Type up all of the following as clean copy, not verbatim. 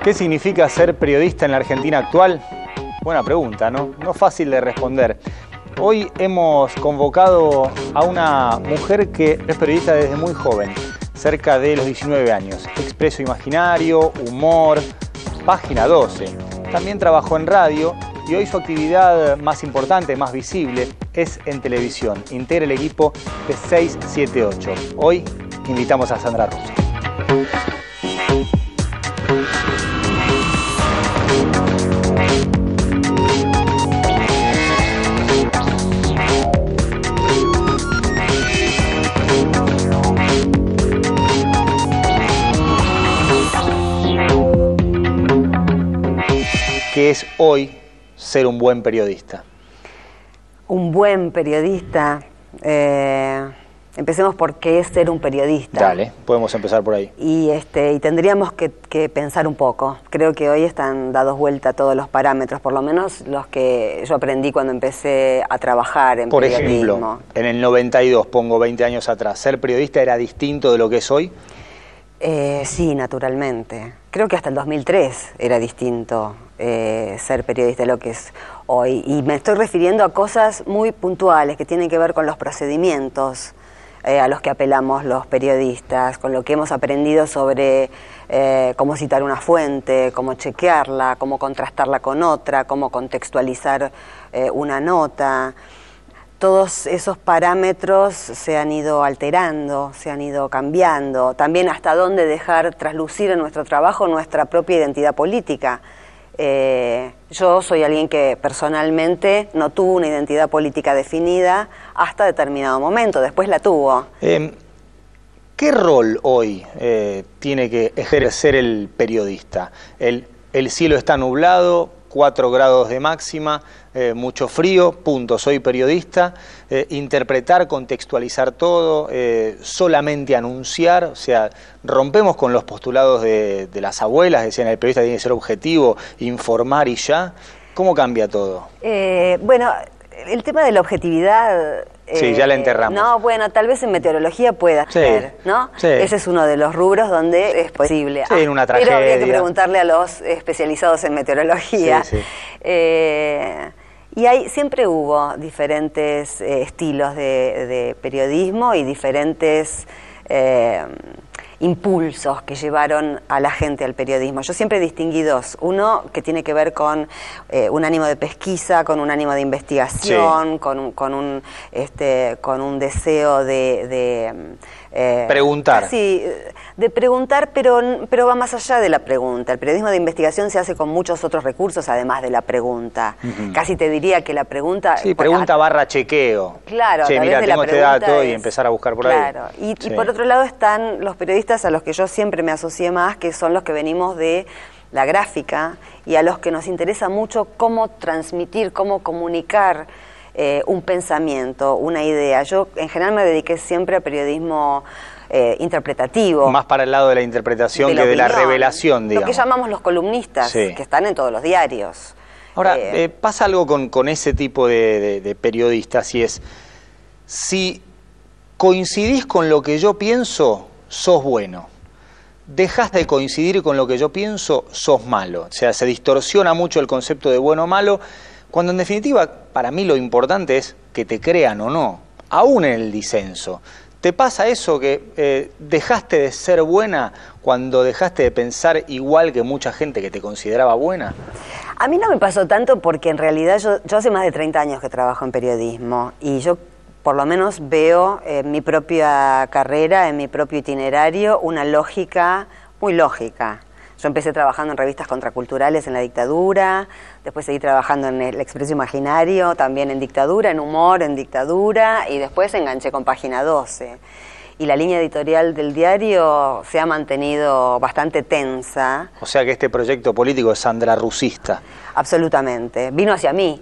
¿Qué significa ser periodista en la Argentina actual? Buena pregunta, ¿no? No fácil de responder. Hoy hemos convocado a una mujer que es periodista desde muy joven, cerca de los 19 años. Expreso Imaginario, Humor, Página 12. También trabajó en radio y hoy su actividad más importante, más visible, es en televisión. Integra el equipo de 678. Hoy invitamos a Sandra Russo. ¿Qué es hoy ser un buen periodista? Un buen periodista, empecemos por qué es ser un periodista. Dale, podemos empezar por ahí. Y tendríamos que pensar un poco. Creo que hoy están dados vuelta todos los parámetros, por lo menos los que yo aprendí cuando empecé a trabajar en periodismo. Por ejemplo, en el 92, pongo 20 años atrás, ¿ser periodista era distinto de lo que es hoy? Sí, naturalmente. Creo que hasta el 2003 era distinto ser periodista de lo que es hoy. Y me estoy refiriendo a cosas muy puntuales que tienen que ver con los procedimientos a los que apelamos los periodistas, con lo que hemos aprendido sobre cómo citar una fuente, cómo chequearla, cómo contrastarla con otra, cómo contextualizar una nota. Todos esos parámetros se han ido alterando, se han ido cambiando. También hasta dónde dejar traslucir en nuestro trabajo nuestra propia identidad política. Yo soy alguien que personalmente no tuvo una identidad política definida hasta determinado momento, después la tuvo. ¿Qué rol hoy tiene que ejercer el periodista? El cielo está nublado, 4 grados de máxima, mucho frío, punto, soy periodista. Interpretar, contextualizar todo, solamente anunciar, o sea, rompemos con los postulados de las abuelas, decían el periodista tiene que ser objetivo, informar y ya. ¿Cómo cambia todo? Bueno, el tema de la objetividad... Sí, ya la enterramos. No, bueno, tal vez en meteorología pueda ser, ¿no? Sí. Ese es uno de los rubros donde es posible. Sí, en una tragedia. Pero habría que preguntarle a los especializados en meteorología. Sí, sí. Y siempre hubo diferentes estilos de periodismo y diferentes impulsos que llevaron a la gente al periodismo. Yo siempre distinguí dos. Uno que tiene que ver con un ánimo de pesquisa, con un ánimo de investigación, sí, con un deseo de preguntar. Sí, de preguntar, pero va más allá de la pregunta. El periodismo de investigación se hace con muchos otros recursos además de la pregunta. Casi te diría que la pregunta... Sí, pregunta barra chequeo. Claro, che, mira, tengo este dato y empezar a buscar por ahí. Claro, y por otro lado están los periodistas a los que yo siempre me asocié más, que son los que venimos de la gráfica y a los que nos interesa mucho cómo transmitir, cómo comunicar un pensamiento, una idea. Yo en general me dediqué siempre a periodismo interpretativo. Más para el lado de la interpretación que de la revelación, digamos. Lo que llamamos los columnistas, sí, que están en todos los diarios. Ahora, pasa algo con ese tipo de periodistas, y es, si coincidís con lo que yo pienso, sos bueno. Dejás de coincidir con lo que yo pienso, sos malo. O sea, se distorsiona mucho el concepto de bueno o malo, cuando en definitiva, para mí lo importante es que te crean o no, aún en el disenso. ¿Te pasa eso que dejaste de ser buena cuando dejaste de pensar igual que mucha gente que te consideraba buena? A mí no me pasó tanto porque en realidad yo hace más de 30 años que trabajo en periodismo y yo por lo menos veo en mi propia carrera, en mi propio itinerario, una lógica muy lógica. Yo empecé trabajando en revistas contraculturales en la dictadura, después seguí trabajando en el Expreso Imaginario, también en dictadura, en humor, en dictadura, y después enganché con Página 12. Y la línea editorial del diario se ha mantenido bastante tensa. O sea que este proyecto político es sandrarrucista. Absolutamente. Vino hacia mí.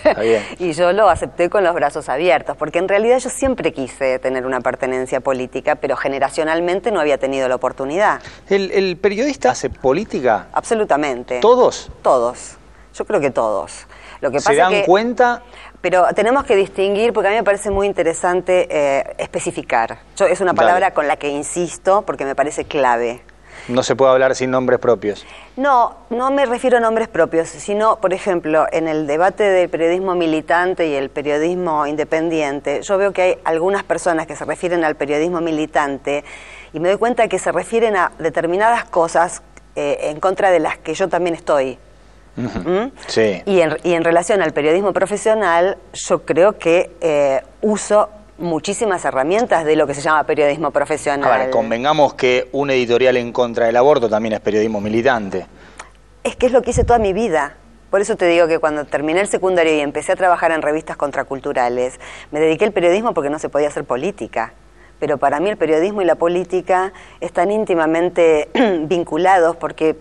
Está bien. Y yo lo acepté con los brazos abiertos, porque en realidad yo siempre quise tener una pertenencia política, pero generacionalmente no había tenido la oportunidad. ¿El periodista hace política? Absolutamente. ¿Todos? Todos. Yo creo que todos. Lo que pasa ¿Se dan cuenta? Pero tenemos que distinguir, porque a mí me parece muy interesante especificar. Es una palabra con la que insisto porque me parece clave. No se puede hablar sin nombres propios. No, no me refiero a nombres propios, sino, por ejemplo, en el debate del periodismo militante y el periodismo independiente, yo veo que hay algunas personas que se refieren al periodismo militante y me doy cuenta que se refieren a determinadas cosas en contra de las que yo también estoy. Sí. Y en relación al periodismo profesional, yo creo que uso muchísimas herramientas de lo que se llama periodismo profesional. Ahora, convengamos que un editorial en contra del aborto también es periodismo militante. Es que es lo que hice toda mi vida. Por eso te digo que cuando terminé el secundario y empecé a trabajar en revistas contraculturales, me dediqué al periodismo porque no se podía hacer política. Pero para mí el periodismo y la política están íntimamente vinculados porque...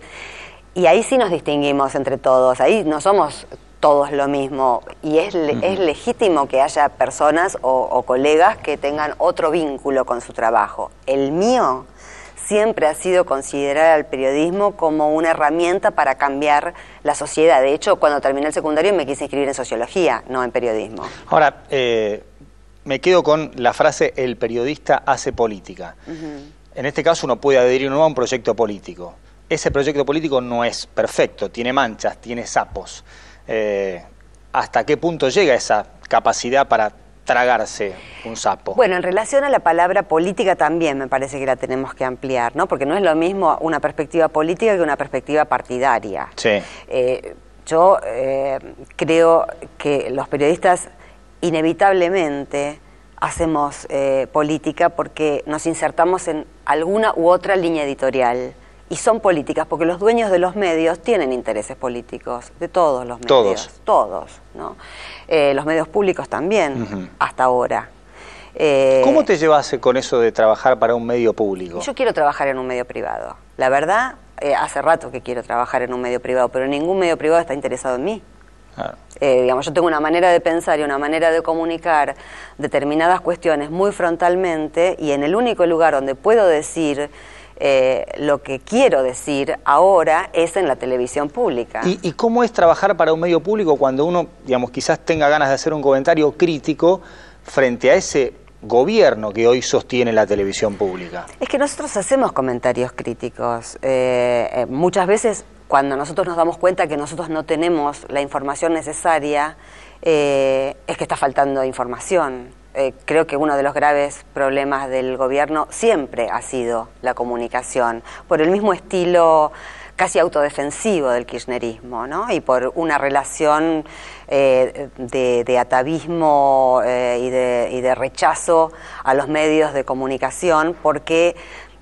Y ahí sí nos distinguimos entre todos, ahí no somos todos lo mismo, y es legítimo que haya personas o colegas que tengan otro vínculo con su trabajo. El mío siempre ha sido considerar al periodismo como una herramienta para cambiar la sociedad. De hecho, cuando terminé el secundario me quise inscribir en sociología, no en periodismo. Ahora, me quedo con la frase "el periodista hace política". En este caso uno puede adherir o no a un proyecto político. Ese proyecto político no es perfecto, tiene manchas, tiene sapos. ¿Hasta qué punto llega esa capacidad para tragarse un sapo? Bueno, en relación a la palabra política también me parece que la tenemos que ampliar, ¿no? Porque no es lo mismo una perspectiva política que una perspectiva partidaria. Sí. Yo creo que los periodistas inevitablemente hacemos política porque nos insertamos en alguna u otra línea editorial. Y son políticas porque los dueños de los medios tienen intereses políticos, de todos los medios. Todos, ¿no? Los medios públicos también, hasta ahora. ¿Cómo te llevas con eso de trabajar para un medio público? Yo quiero trabajar en un medio privado. La verdad, hace rato que quiero trabajar en un medio privado, pero ningún medio privado está interesado en mí. Digamos, yo tengo una manera de pensar y una manera de comunicar determinadas cuestiones muy frontalmente, y en el único lugar donde puedo decir lo que quiero decir ahora es en la televisión pública. ¿Y cómo es trabajar para un medio público cuando uno, digamos, quizás tenga ganas de hacer un comentario crítico frente a ese gobierno que hoy sostiene la televisión pública? Es que nosotros hacemos comentarios críticos. Muchas veces cuando nosotros nos damos cuenta que nosotros no tenemos la información necesaria, es que está faltando información. Creo que uno de los graves problemas del gobierno siempre ha sido la comunicación, por el mismo estilo casi autodefensivo del kirchnerismo, ¿no? Y por una relación de atavismo y de rechazo a los medios de comunicación, porque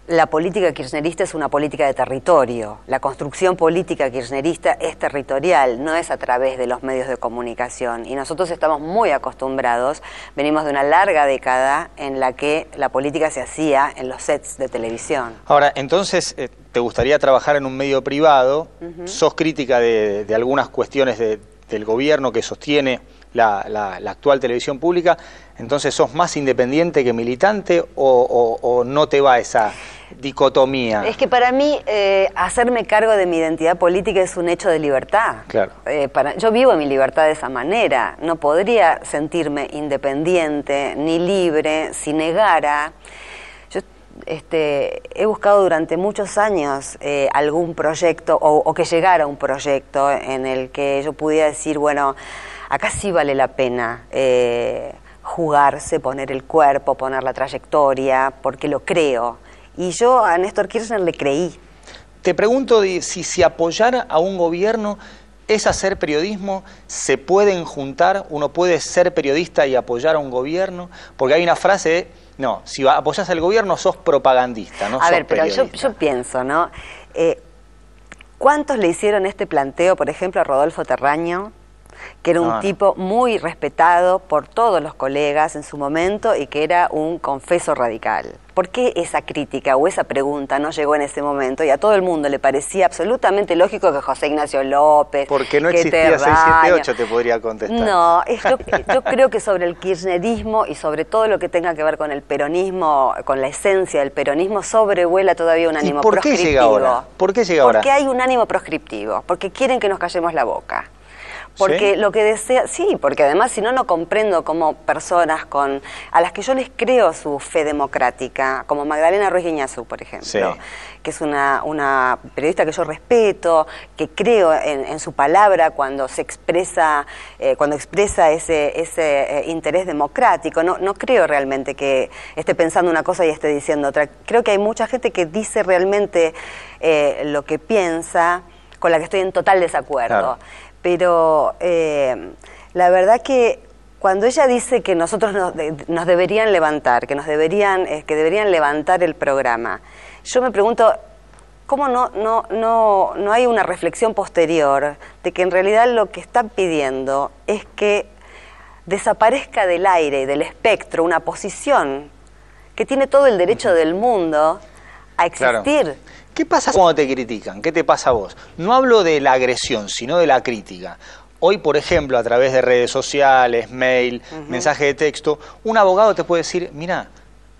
la política kirchnerista es una política de territorio. La construcción política kirchnerista es territorial, no es a través de los medios de comunicación. Y nosotros estamos muy acostumbrados, venimos de una larga década en la que la política se hacía en los sets de televisión. Ahora, entonces, ¿te gustaría trabajar en un medio privado? ¿Sos crítica de algunas cuestiones del gobierno que sostiene la actual televisión pública? Entonces, ¿sos más independiente que militante o no te va esa dicotomía? Es que para mí hacerme cargo de mi identidad política es un hecho de libertad. Claro. Yo vivo mi libertad de esa manera. No podría sentirme independiente ni libre si negara. Yo he buscado durante muchos años algún proyecto o que llegara un proyecto en el que yo pudiera decir, bueno, acá sí vale la pena jugarse, poner el cuerpo, poner la trayectoria, porque lo creo. Y yo a Néstor Kirchner le creí. Te pregunto si apoyar a un gobierno es hacer periodismo, ¿se pueden juntar? ¿Uno puede ser periodista y apoyar a un gobierno? Porque hay una frase de, no, si apoyás al gobierno sos propagandista, no sos periodista. Pero yo pienso, ¿no? ¿Cuántos le hicieron este planteo, por ejemplo, a Rodolfo Terraño? Que era un tipo muy respetado por todos los colegas en su momento y que era un confeso radical. ¿Por qué esa crítica o esa pregunta no llegó en ese momento y a todo el mundo le parecía absolutamente lógico que José Ignacio López... Porque no existía 678, te podría contestar. No, yo creo que sobre el kirchnerismo y sobre todo lo que tenga que ver con el peronismo, con la esencia del peronismo, sobrevuela todavía un ánimo proscriptivo. ¿Por qué llega ahora? ¿Por qué llega ahora? Porque hay un ánimo proscriptivo, porque quieren que nos callemos la boca. Porque ¿Sí? lo que desea, sí, porque además si no, no comprendo cómo personas a las que yo les creo su fe democrática, como Magdalena Ruiz Guiñazú, por ejemplo, Sí. que es una periodista que yo respeto, que creo en su palabra cuando se expresa, cuando expresa ese interés democrático. No creo realmente que esté pensando una cosa y esté diciendo otra. Creo que hay mucha gente que dice realmente lo que piensa, con la que estoy en total desacuerdo. Claro. Pero la verdad que cuando ella dice que nosotros nos deberían levantar, que deberían levantar el programa, yo me pregunto, ¿cómo no hay una reflexión posterior de que en realidad lo que están pidiendo es que desaparezca del aire y del espectro una posición que tiene todo el derecho del mundo a existir? Claro. ¿Qué pasa cuando te critican? ¿Qué te pasa a vos? No hablo de la agresión, sino de la crítica. Hoy, por ejemplo, a través de redes sociales, mail, mensaje de texto, un abogado te puede decir, mira,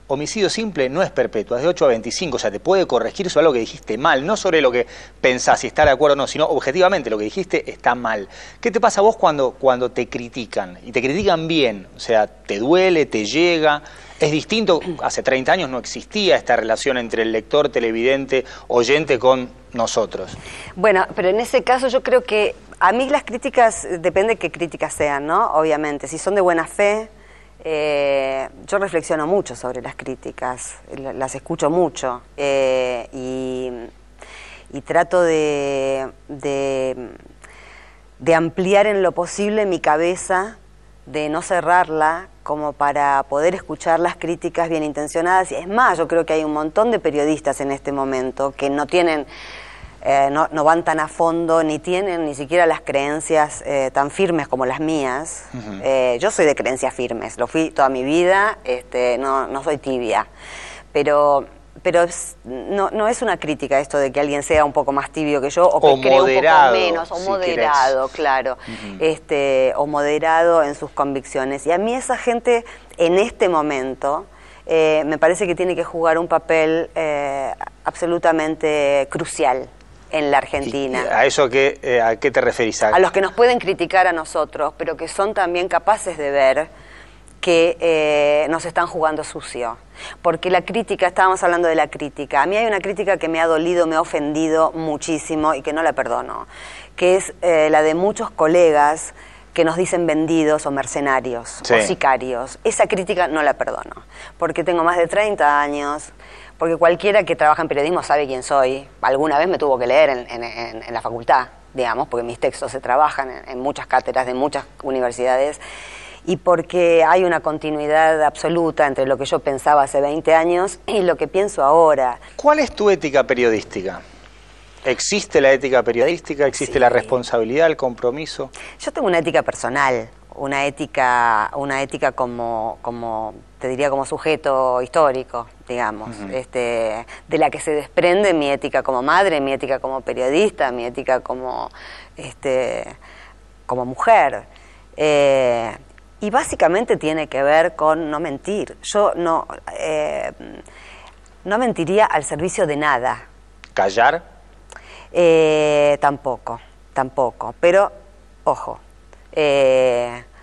homicidio simple no es perpetuo, es de 8 a 25, o sea, te puede corregir sobre algo que dijiste mal, no sobre lo que pensás, si está de acuerdo o no, sino objetivamente lo que dijiste está mal. ¿Qué te pasa a vos cuando te critican? Y te critican bien, o sea, te duele, te llega. Es distinto, hace 30 años no existía esta relación entre el lector, televidente, oyente con nosotros. Bueno, pero en ese caso yo creo que a mí las críticas, depende de qué críticas sean, ¿no? Obviamente, si son de buena fe, yo reflexiono mucho sobre las críticas, las escucho mucho y trato de ampliar en lo posible mi cabeza, de no cerrarla, como para poder escuchar las críticas bien intencionadas. Es más, yo creo que hay un montón de periodistas en este momento que no tienen, no van tan a fondo, ni tienen ni siquiera las creencias tan firmes como las mías. Yo soy de creencias firmes, lo fui toda mi vida, no soy tibia, pero no es una crítica esto de que alguien sea un poco más tibio que yo o que cree un poco menos, o si moderado, claro, o moderado en sus convicciones. Y a mí esa gente en este momento me parece que tiene que jugar un papel absolutamente crucial en la Argentina. ¿Y a eso a qué te referís? A los que nos pueden criticar a nosotros, pero que son también capaces de ver que nos están jugando sucio. Porque la crítica, estábamos hablando de la crítica, a mí hay una crítica que me ha dolido, me ha ofendido muchísimo y que no la perdono, que es la de muchos colegas que nos dicen vendidos o mercenarios, sí, o sicarios. Esa crítica no la perdono, porque tengo más de 30 años, porque cualquiera que trabaja en periodismo sabe quién soy. Alguna vez me tuvo que leer en la facultad, digamos, porque mis textos se trabajan en muchas cátedras de muchas universidades, y porque hay una continuidad absoluta entre lo que yo pensaba hace 20 años y lo que pienso ahora. ¿Cuál es tu ética periodística? ¿Existe la ética periodística? ¿Existe la responsabilidad, el compromiso? Yo tengo una ética personal, una ética como te diría, como sujeto histórico, digamos, de la que se desprende mi ética como madre, mi ética como periodista, mi ética como mujer. Y básicamente tiene que ver con no mentir. Yo no mentiría al servicio de nada. ¿Callar? Tampoco. Pero, ojo,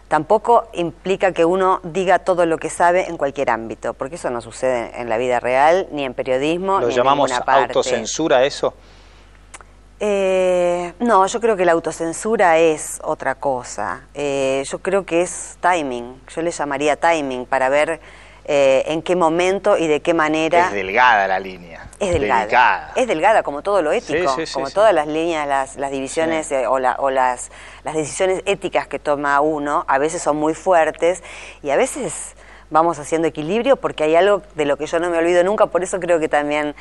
tampoco implica que uno diga todo lo que sabe en cualquier ámbito, porque eso no sucede en la vida real, ni en periodismo, ¿Lo ni en llamamos ninguna parte. autocensura eso? No, yo creo que la autocensura es otra cosa. Yo creo que es timing. Yo le llamaría timing para ver en qué momento y de qué manera. Es delgada la línea. Es delgada. Delicada. Es delgada, como todo lo ético, como todas las líneas, las divisiones o las decisiones éticas que toma uno, a veces son muy fuertes y a veces vamos haciendo equilibrio porque hay algo de lo que yo no me olvido nunca, por eso creo que también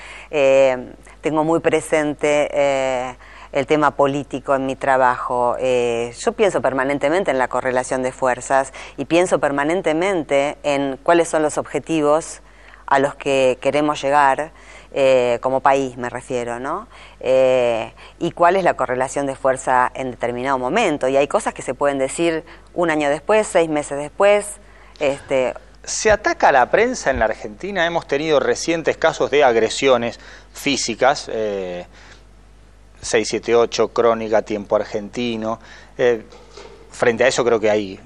tengo muy presente el tema político en mi trabajo. Yo pienso permanentemente en la correlación de fuerzas y pienso permanentemente en cuáles son los objetivos a los que queremos llegar, como país me refiero, ¿no? Y cuál es la correlación de fuerza en determinado momento. Y hay cosas que se pueden decir un año después, 6 meses después. ¿Se ataca a la prensa en la Argentina? Hemos tenido recientes casos de agresiones físicas. 678, Crónica, Tiempo Argentino. Frente a eso creo que hay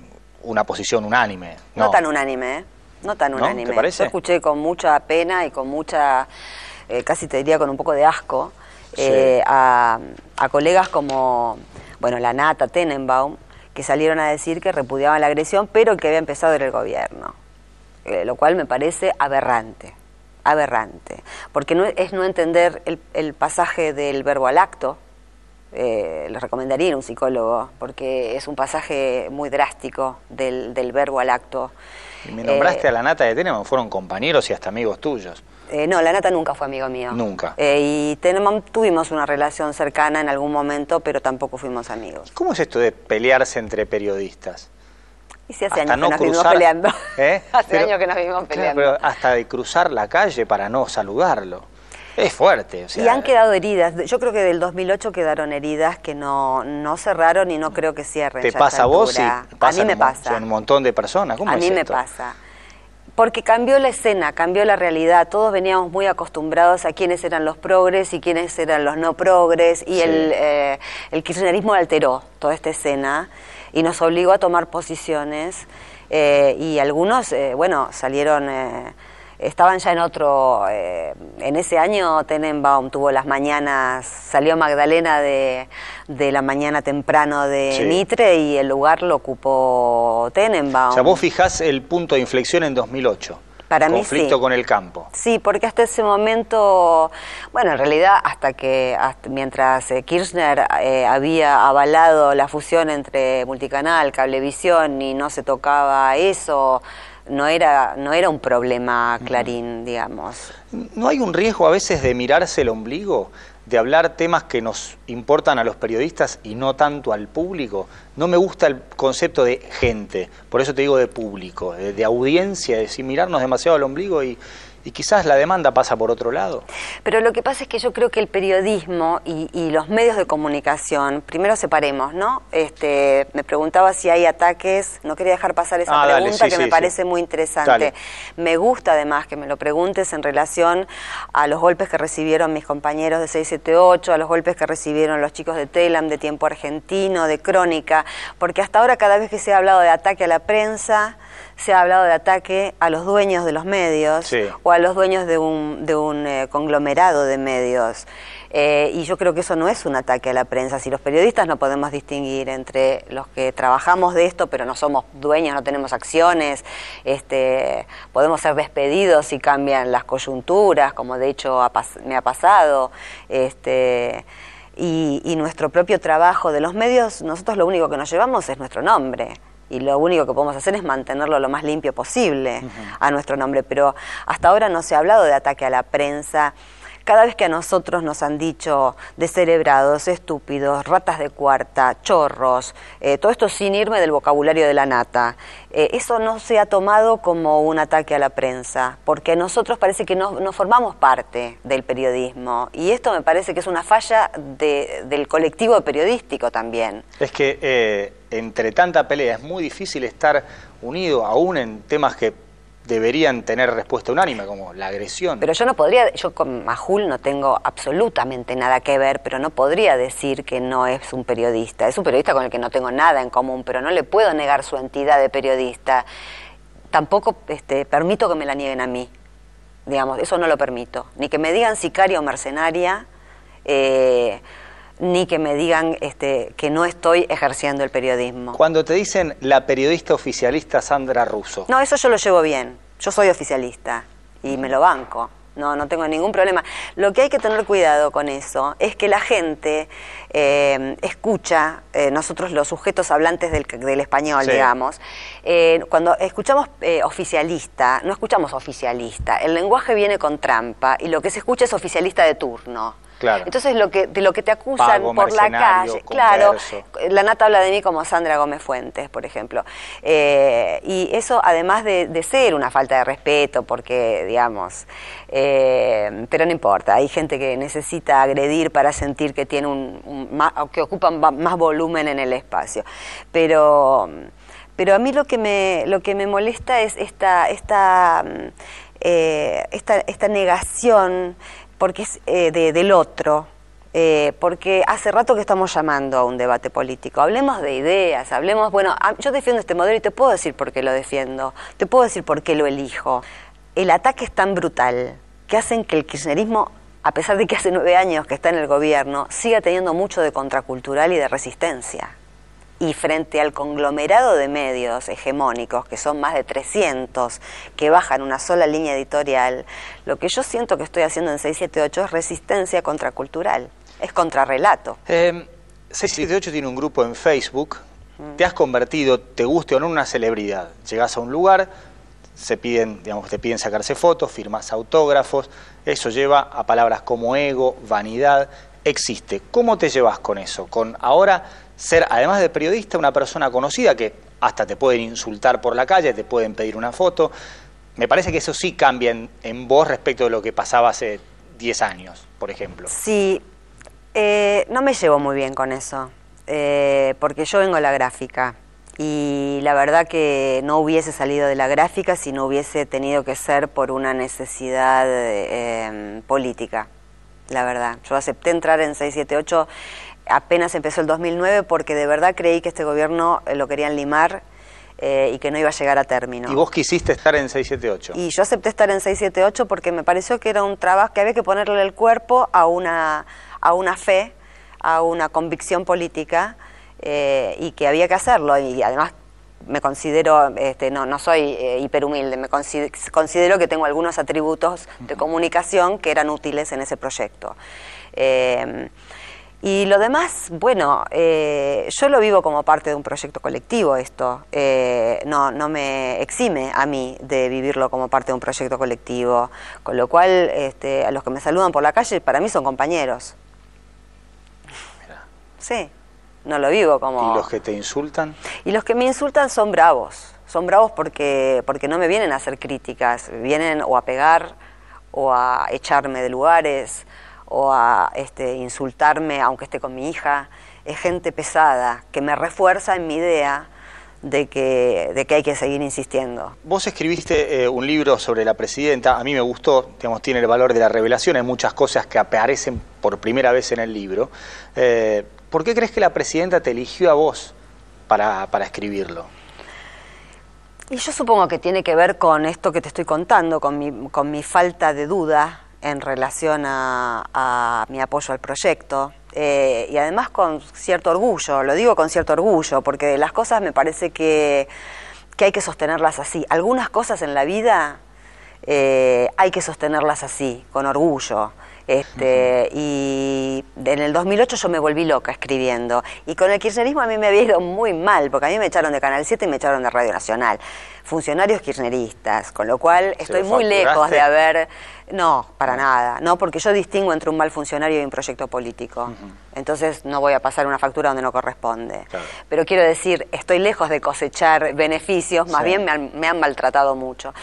una posición unánime. No tan unánime, ¿eh? No tan unánime. ¿Te parece? Yo escuché con mucha pena y con mucha, casi te diría con un poco de asco, a colegas como, bueno, la Nata, Tenenbaum, que salieron a decir que repudiaban la agresión, pero que había empezado era el gobierno. Lo cual me parece aberrante, porque es no entender el pasaje del verbo al acto. Les recomendaría ir a un psicólogo, porque es un pasaje muy drástico del verbo al acto. Y me nombraste a la Nata de Tenenbaum, fueron compañeros y hasta amigos tuyos. No, la Nata nunca fue amigo mío. Nunca. Y Tenenbaum tuvimos una relación cercana en algún momento, pero tampoco fuimos amigos. ¿Cómo es esto de pelearse entre periodistas? Y si hace años que nos vivimos peleando. Hace pero, años que nos vivimos peleando. Claro, pero hasta de cruzar la calle para no saludarlo. Es fuerte. O sea, y han quedado heridas. Yo creo que del 2008 quedaron heridas que no cerraron y no creo que cierren. ¿Te pasa a vos? Sí, a mí me pasa. Son un montón de personas. ¿Cómo a es mí me esto? pasa. Porque cambió la escena, cambió la realidad. Todos veníamos muy acostumbrados a quiénes eran los progres y quiénes eran los no progres. Y el kirchnerismo alteró toda esta escena y nos obligó a tomar posiciones. Y algunos, salieron, estaban ya en otro, en ese año Tenenbaum tuvo las mañanas, salió Magdalena de la mañana temprano de Mitre y el lugar lo ocupó Tenenbaum. O sea, vos fijás el punto de inflexión en 2008. Para mí conflicto con el campo. Sí, porque hasta ese momento, bueno, en realidad mientras Kirchner había avalado la fusión entre Multicanal, Cablevisión y no se tocaba eso, no era un problema Clarín, digamos. ¿No hay un riesgo a veces de mirarse el ombligo? De hablar temas que nos importan a los periodistas y no tanto al público. No me gusta el concepto de gente, por eso te digo de público, de audiencia, de decir, mirarnos demasiado al ombligo y quizás la demanda pasa por otro lado. Pero lo que pasa es que yo creo que el periodismo y los medios de comunicación, primero separemos, ¿no? Me preguntaba si hay ataques, no quería dejar pasar esa pregunta que me parece muy interesante. Dale. Me gusta además que me lo preguntes en relación a los golpes que recibieron mis compañeros de 678, a los golpes que recibieron los chicos de Telam, de Tiempo Argentino, de Crónica, porque hasta ahora cada vez que se ha hablado de ataque a la prensa, se ha hablado de ataque a los dueños de los medios o a los dueños de un conglomerado de medios. Y yo creo que eso no es un ataque a la prensa. Si los periodistas no podemos distinguir entre los que trabajamos de esto, pero no somos dueños, no tenemos acciones, podemos ser despedidos si cambian las coyunturas, como de hecho me ha pasado, y nuestro propio trabajo de los medios, nosotros lo único que nos llevamos es nuestro nombre. Y lo único que podemos hacer es mantenerlo lo más limpio posible a nuestro nombre. Pero hasta ahora no se ha hablado de ataque a la prensa. Cada vez que a nosotros nos han dicho descerebrados, estúpidos, ratas de cuarta, chorros, todo esto sin irme del vocabulario de la Nata, eso no se ha tomado como un ataque a la prensa, porque nosotros parece que no formamos parte del periodismo, y esto me parece que es una falla del colectivo periodístico también. Es que entre tanta pelea es muy difícil estar unido, aún en temas que deberían tener respuesta unánime, como la agresión. Pero yo con Majul no tengo absolutamente nada que ver, pero no podría decir que no es un periodista. Es un periodista con el que no tengo nada en común, pero no le puedo negar su entidad de periodista. Tampoco permito que me la nieguen a mí, digamos, eso no lo permito. Ni que me digan sicaria o mercenaria, ni que me digan que no estoy ejerciendo el periodismo. Cuando te dicen la periodista oficialista Sandra Russo. No, eso yo lo llevo bien. Yo soy oficialista y me lo banco. No tengo ningún problema. Lo que hay que tener cuidado con eso es que la gente escucha, nosotros los sujetos hablantes del español, digamos, cuando escuchamos oficialista, no escuchamos oficialista. El lenguaje viene con trampa y lo que se escucha es oficialista de turno. Claro. Entonces de lo que te acusan Pago, por la calle, claro, la Nata habla de mí como Sandra Gómez Fuentes, por ejemplo, y eso además de ser una falta de respeto, porque digamos, pero no importa, hay gente que necesita agredir para sentir que tiene que ocupan más volumen en el espacio, pero a mí lo que me molesta es esta negación, porque es del otro, porque hace rato que estamos llamando a un debate político. Hablemos de ideas, hablemos, bueno, yo defiendo este modelo y te puedo decir por qué lo defiendo, te puedo decir por qué lo elijo. El ataque es tan brutal que hacen que el kirchnerismo, a pesar de que hace 9 años que está en el gobierno, siga teniendo mucho de contracultural y de resistencia. Y frente al conglomerado de medios hegemónicos, que son más de 300, que bajan una sola línea editorial, lo que yo siento que estoy haciendo en 678 es resistencia contracultural, es contrarrelato. 678 tiene un grupo en Facebook, te has convertido, te guste o no, en una celebridad. Llegás a un lugar, te piden sacarse fotos, firmas autógrafos, eso lleva a palabras como ego, vanidad, existe. ¿Cómo te llevas con eso? Con ahora ser, además de periodista, una persona conocida que hasta te pueden insultar por la calle, te pueden pedir una foto. Me parece que eso sí cambia en vos respecto de lo que pasaba hace 10 años, por ejemplo. Sí, no me llevo muy bien con eso, porque yo vengo de la gráfica y la verdad que no hubiese salido de la gráfica si no hubiese tenido que ser por una necesidad política, la verdad. Yo acepté entrar en 678 apenas empezó el 2009 porque de verdad creí que este gobierno lo querían limar y que no iba a llegar a término. ¿Y vos quisiste estar en 678? Y yo acepté estar en 678 porque me pareció que era un trabajo que había que ponerle el cuerpo a una fe, a una convicción política y que había que hacerlo. Y además me considero, no soy hiperhumilde, me considero que tengo algunos atributos de comunicación que eran útiles en ese proyecto. Y lo demás, bueno, yo lo vivo como parte de un proyecto colectivo esto, no me exime a mí de vivirlo como parte de un proyecto colectivo, con lo cual a los que me saludan por la calle para mí son compañeros. Mirá. Sí, no lo vivo como... ¿Y los que te insultan? Y los que me insultan son bravos porque no me vienen a hacer críticas, vienen o a pegar o a echarme de lugares o a insultarme aunque esté con mi hija. Es gente pesada que me refuerza en mi idea de que hay que seguir insistiendo. Vos escribiste un libro sobre la presidenta, a mí me gustó, tiene el valor de la revelación, hay muchas cosas que aparecen por primera vez en el libro. ¿Por qué crees que la presidenta te eligió a vos para escribirlo? Y yo supongo que tiene que ver con esto que te estoy contando, con mi falta de duda en relación a mi apoyo al proyecto y además con cierto orgullo, lo digo con cierto orgullo, porque las cosas me parece que hay que sostenerlas así. Algunas cosas en la vida hay que sostenerlas así, con orgullo. Y en el 2008 yo me volví loca escribiendo y con el kirchnerismo a mí me había ido muy mal porque a mí me echaron de Canal 7 y me echaron de Radio Nacional, funcionarios kirchneristas, con lo cual estoy muy lejos de haber... No, para nada, no, porque yo distingo entre un mal funcionario y un proyecto político, entonces no voy a pasar una factura donde no corresponde, claro. Pero quiero decir, estoy lejos de cosechar beneficios, más bien me han maltratado mucho,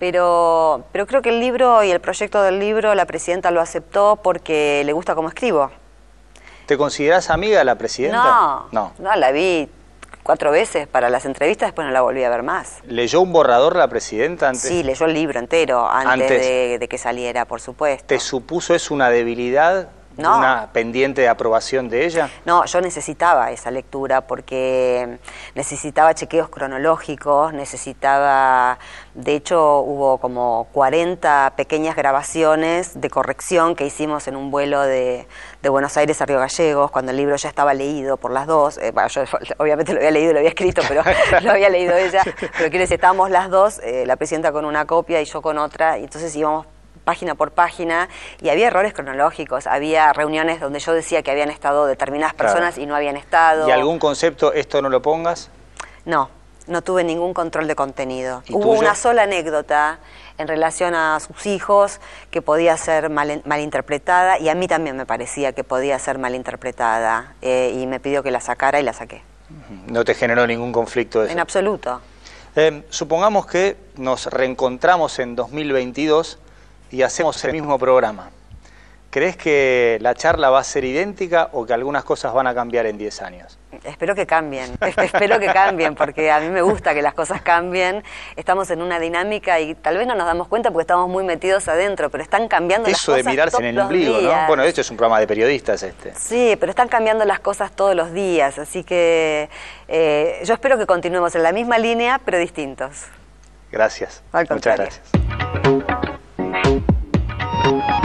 pero creo que el libro y el proyecto del libro la presidenta lo aceptó porque le gusta cómo escribo. ¿Te considerás amiga de la presidenta? No, la vi 4 veces para las entrevistas, después no la volví a ver más. ¿Leyó un borrador la presidenta antes? Sí, leyó el libro entero antes de que saliera, por supuesto. ¿Te supuso eso una debilidad? No. ¿Una pendiente de aprobación de ella? No, yo necesitaba esa lectura porque necesitaba chequeos cronológicos, de hecho hubo como 40 pequeñas grabaciones de corrección que hicimos en un vuelo de Buenos Aires a Río Gallegos, cuando el libro ya estaba leído por las dos. Yo obviamente lo había leído y lo había escrito, pero lo había leído ella. Pero quiero decir, estábamos las dos, la presidenta con una copia y yo con otra, y entonces íbamos página por página, y había errores cronológicos, había reuniones donde yo decía que habían estado determinadas personas y no habían estado. ¿Y algún concepto, esto no lo pongas? No tuve ningún control de contenido. Hubo una sola anécdota en relación a sus hijos que podía ser malinterpretada, y a mí también me parecía que podía ser malinterpretada, y me pidió que la sacara y la saqué. ¿No te generó ningún conflicto eso? En absoluto. Supongamos que nos reencontramos en 2022 y hacemos el mismo programa. ¿Crees que la charla va a ser idéntica o que algunas cosas van a cambiar en 10 años? Espero que cambien, espero que cambien, porque a mí me gusta que las cosas cambien. Estamos en una dinámica y tal vez no nos damos cuenta porque estamos muy metidos adentro, pero están cambiando las cosas. Eso de mirarse en el ombligo, ¿no? Bueno, de hecho es un programa de periodistas este. Sí, pero están cambiando las cosas todos los días, así que yo espero que continuemos en la misma línea, pero distintos. Gracias. Al contrario. Muchas gracias.